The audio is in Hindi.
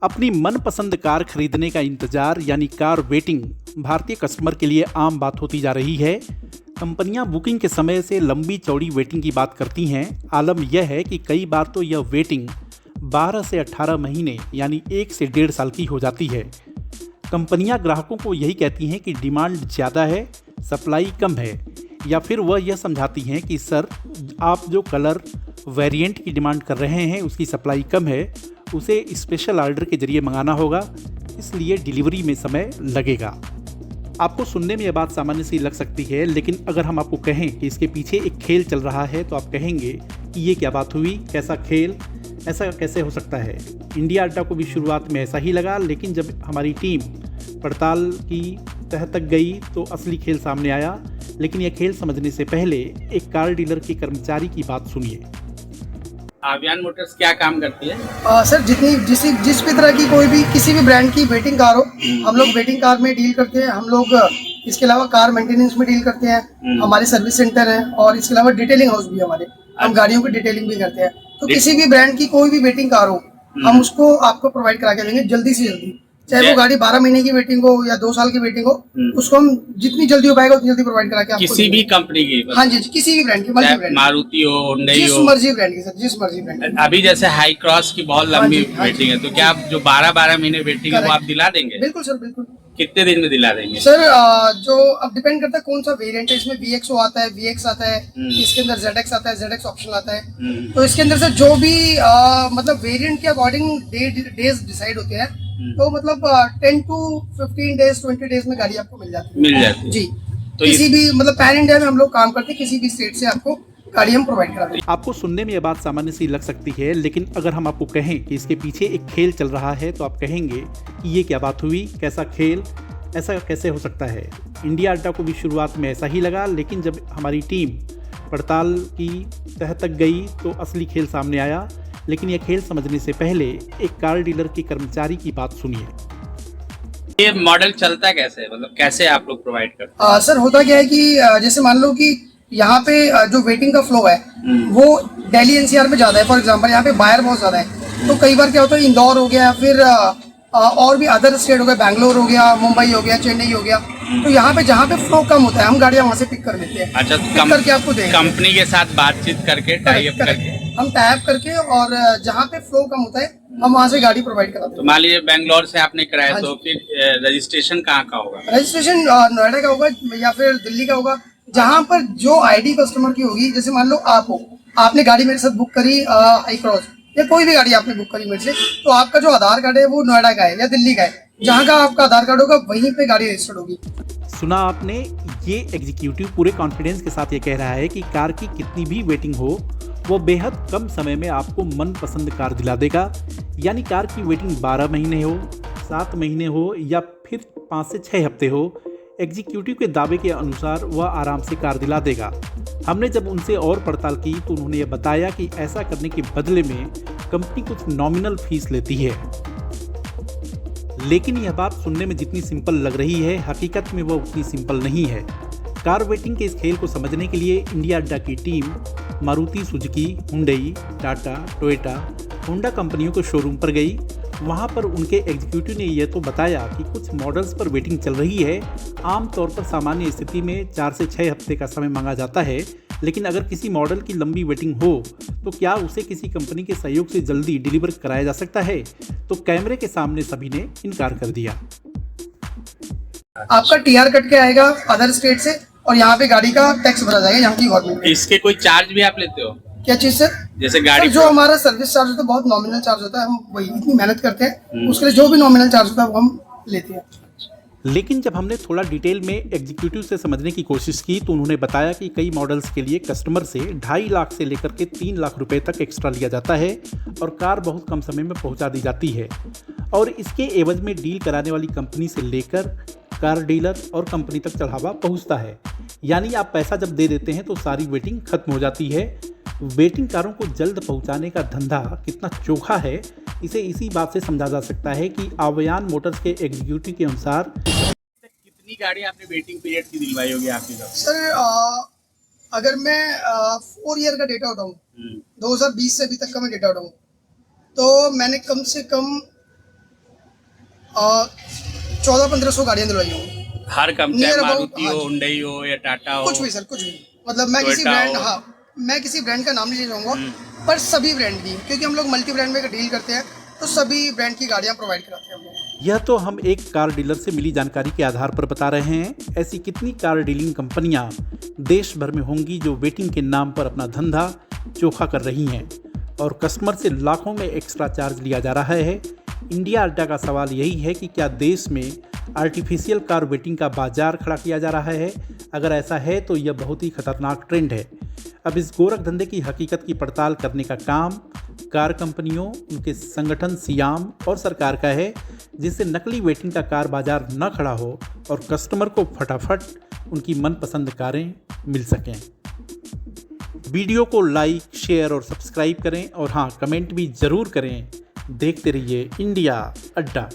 अपनी मनपसंद कार खरीदने का इंतजार यानी कार वेटिंग भारतीय कस्टमर के लिए आम बात होती जा रही है। कंपनियां बुकिंग के समय से लंबी चौड़ी वेटिंग की बात करती हैं। आलम यह है कि कई बार तो यह वेटिंग 12 से 18 महीने यानी 1 से 1.5 साल की हो जाती है। कंपनियां ग्राहकों को यही कहती हैं कि डिमांड ज़्यादा है, सप्लाई कम है, या फिर वह यह समझाती हैं कि सर आप जो कलर वेरिएंट की डिमांड कर रहे हैं उसकी सप्लाई कम है, उसे स्पेशल ऑर्डर के जरिए मंगाना होगा, इसलिए डिलीवरी में समय लगेगा। आपको सुनने में यह बात सामान्य सी लग सकती है, लेकिन अगर हम आपको कहें कि इसके पीछे एक खेल चल रहा है तो आप कहेंगे कि ये क्या बात हुई, कैसा खेल, ऐसा कैसे हो सकता है। इंडिया अड्डा को भी शुरुआत में ऐसा ही लगा, लेकिन जब हमारी टीम पड़ताल की तह तक गई तो असली खेल सामने आया। लेकिन यह खेल समझने से पहले एक कार डीलर के कर्मचारी की बात सुनिए। आवियान मोटर्स क्या काम करती है? सर जिस भी तरह की कोई भी किसी भी ब्रांड की वेटिंग कार हो, हम लोग वेटिंग कार में डील करते हैं। हम लोग इसके अलावा कार मेंटेनेंस में डील करते हैं। हमारे सर्विस सेंटर है और इसके अलावा डिटेलिंग हाउस भी है हमारे। हम गाड़ियों की डिटेलिंग भी करते हैं। तो किसी भी ब्रांड की कोई भी वेटिंग कार हो, हम उसको आपको प्रोवाइड करा के देंगे जल्दी से जल्दी। चाहे वो गाड़ी 12 महीने की वेटिंग हो या 2 साल की वेटिंग हो, उसको हम जितनी जल्दी हो पाएगा उतनी जल्दी प्रोवाइड करा के आपको किसी भी कंपनी की? हाँ जी, किसी भी ब्रांड की, मल्टी ब्रांड, मारुति हो, हुंडई जिस हो, मर्जी ब्रांड की सर, जिस मर्जी ब्रांड। अभी जैसे हाई क्रॉस की बहुत लंबी हाँ जी, वेटिंग है, तो क्या आप जो 12 महीने वेटिंग है वो आप दिला देंगे? बिल्कुल सर, बिल्कुल। कितने दिन में दिला देंगे? सर जो अब डिपेंड करता है कौन सा वेरिएंट है। इसमें VXO आता है, VX आता है, इसके अंदर ZX आता है, ZX ऑप्शन आता है। तो इसके अंदर से जो भी मतलब वेरिएंट के अकॉर्डिंग डेज डिसाइड होते हैं। तो मतलब 10 to 15 डेज 20 डेज में गाड़ी आपको मिल जाती है जी। तो किसी भी मतलब पैन इंडिया में हम लोग काम करते हैं, किसी भी स्टेट से आपको गाड़ी हम प्रोवाइड करा देंगे। आपको सुनने में यह बात सामान्य सी लग सकती है, लेकिन अगर हम आपको कहें कि इसके पीछे एक खेल चल रहा है तो आप कहेंगे कि ये क्या बात हुई, कैसा खेल, ऐसा कैसे हो सकता है। इंडिया अड्डा को भी शुरुआत में ऐसा ही लगा, लेकिन जब हमारी टीम पड़ताल की तह तक गई तो असली खेल सामने आया। लेकिन यह खेल समझने से पहले एक कार डीलर के कर्मचारी की बात सुनिए। ये मॉडल चलता कैसे है, मतलब कैसे आप लोग प्रोवाइड करते हैं? सर होता क्या है कि जैसे मान लो कि यहाँ पे जो वेटिंग का फ्लो है वो दिल्ली NCR में ज्यादा है। फॉर एग्जांपल यहाँ पे बायर बहुत ज्यादा है। तो कई बार क्या होता है, इंदौर हो गया, फिर और भी अदर स्टेट हो गया, बैंगलोर हो गया, मुंबई हो गया, चेन्नई हो गया। तो यहाँ पे जहाँ पे फ्लो कम होता है हम गाड़ियाँ वहाँ से पिक कर लेते हैं। अच्छा, पिक करके आपको देंगे कंपनी के साथ बातचीत करके, टाई अप करके हम टाई अप करके, और जहाँ पे फ्लो कम होता है हम वहाँ से गाड़ी प्रोवाइड कराते तो हैं। मान लीजिए बैंगलोर से आपने कराया, हाँ तो फिर रजिस्ट्रेशन कहाँ का होगा? रजिस्ट्रेशन नोएडा का होगा या फिर दिल्ली का होगा, जहाँ पर जो ID कस्टमर की होगी। जैसे मान लो आप हो, आपने गाड़ी मेरे साथ बुक करी हाई क्रॉस या कोई भी गाड़ी आपने बुक करी मेरे से, तो आपका जो आधार कार्ड है वो नोएडा का है या दिल्ली का है। जहाँ का आपका आधार कार्ड होगा वहीं पे गाड़ी रजिस्टर्ड होगी। सुना आपने, ये एग्जीक्यूटिव पूरे कॉन्फिडेंस के साथ ये कह रहा है कि कार की कितनी भी वेटिंग हो वो बेहद कम समय में आपको मनपसंद कार दिला देगा। यानी कार की वेटिंग 12 महीने हो, 7 महीने हो या फिर 5 से 6 हफ्ते हो, एग्जीक्यूटिव के दावे के अनुसार वह आराम से कार दिला देगा। हमने जब उनसे और पड़ताल की तो उन्होंने ये बताया कि ऐसा करने के बदले में कंपनी कुछ नॉमिनल फीस लेती है। लेकिन यह बात सुनने में जितनी सिंपल लग रही है, हकीकत में वह उतनी सिंपल नहीं है। कार वेटिंग के इस खेल को समझने के लिए इंडिया अड्डा की team Maruti Suzuki, Hyundai, Tata, Toyota, Honda कंपनियों के शोरूम पर गई। वहां पर उनके एग्जीक्यूटिव ने यह तो बताया कि कुछ मॉडल्स पर वेटिंग चल रही है। आमतौर पर सामान्य स्थिति में 4 से 6 हफ्ते का समय मांगा जाता है, लेकिन अगर किसी मॉडल की लंबी वेटिंग हो तो क्या उसे किसी कंपनी के सहयोग से जल्दी डिलीवर कराया जा सकता है? तो कैमरे के सामने सभी ने इनकार कर दिया। आपका TR कट के आएगा अदर स्टेट से, और यहाँ पे गाड़ी का टैक्स भरा जाएगा यहाँ की गवर्नमेंट। इसके कोई चार्ज भी आप लेते हो? क्या चीज सर? जैसे गाड़ी जो हमारा सर्विस चार्ज होता है बहुत नॉमिनल चार्ज होता है। हम वही इतनी मेहनत करते हैं, उसके लिए जो भी नॉमिनल चार्ज होता है वो हम लेते हैं। लेकिन जब हमने थोड़ा डिटेल में एग्जीक्यूटिव से समझने की कोशिश की तो उन्होंने बताया कि कई मॉडल्स के लिए कस्टमर से 2.5 लाख से लेकर के 3 लाख रुपए तक एक्स्ट्रा लिया जाता है और कार बहुत कम समय में पहुंचा दी जाती है। और इसके एवज में डील कराने वाली कंपनी से लेकर कार डीलर और कंपनी तक चढ़ावा पहुंचता है। यानी आप पैसा जब दे देते हैं तो सारी वेटिंग खत्म हो जाती है। वेटिंग कारों को जल्द पहुंचाने का धंधा कितना चोखा है, इसे इसी बात से समझा जा सकता है कि आवियान मोटर्स के एग्जीक्यूटिव के अनुसार कितनी गाड़ी आपने वेटिंग पीरियड की दिलवाई होगी आपकी तरफ? सर अगर मैं 4 ईयर का डेटा उठाऊँ, 2020 से अभी तक का मैं डेटा उठाऊँ, तो मैंने कम से कम और 1400-1500 गाड़ियाँ दिलवाई होंगी। हर कंपनी Near about, मारुति हाँ हो, जी। हुंडई हो या टाटा हो, कुछ भी सर, कुछ भी। मतलब मैं किसी Toyota ब्रांड, हो। हाँ, मैं किसी ब्रांड का नाम नहीं ले जाऊँगा, पर सभी ब्रांड की, क्योंकि हम लोग मल्टी ब्रांड में डील करते हैं, तो सभी ब्रांड की गाड़ियाँ प्रोवाइड कराते हैं हम लोग। यह तो हम एक कार डीलर से मिली जानकारी के आधार पर बता रहे हैं। ऐसी कितनी कार डीलिंग कंपनियां देश भर में होंगी जो वेटिंग के नाम पर अपना धंधा चोखा कर रही हैं और कस्टमर से लाखों में एक्स्ट्रा चार्ज लिया जा रहा है। इंडिया अड्डा का सवाल यही है कि क्या देश में आर्टिफिशियल कार वेटिंग का बाजार खड़ा किया जा रहा है? अगर ऐसा है तो यह बहुत ही खतरनाक ट्रेंड है। अब इस गोरख धंधे की हकीकत की पड़ताल करने का काम कार कंपनियों, उनके संगठन सियाम और सरकार का है, जिससे नकली वेटिंग का कार बाजार न खड़ा हो और कस्टमर को फटाफट उनकी मनपसंद कारें मिल सकें। वीडियो को लाइक, शेयर और सब्सक्राइब करें और हाँ, कमेंट भी ज़रूर करें। देखते रहिए इंडिया अड्डा।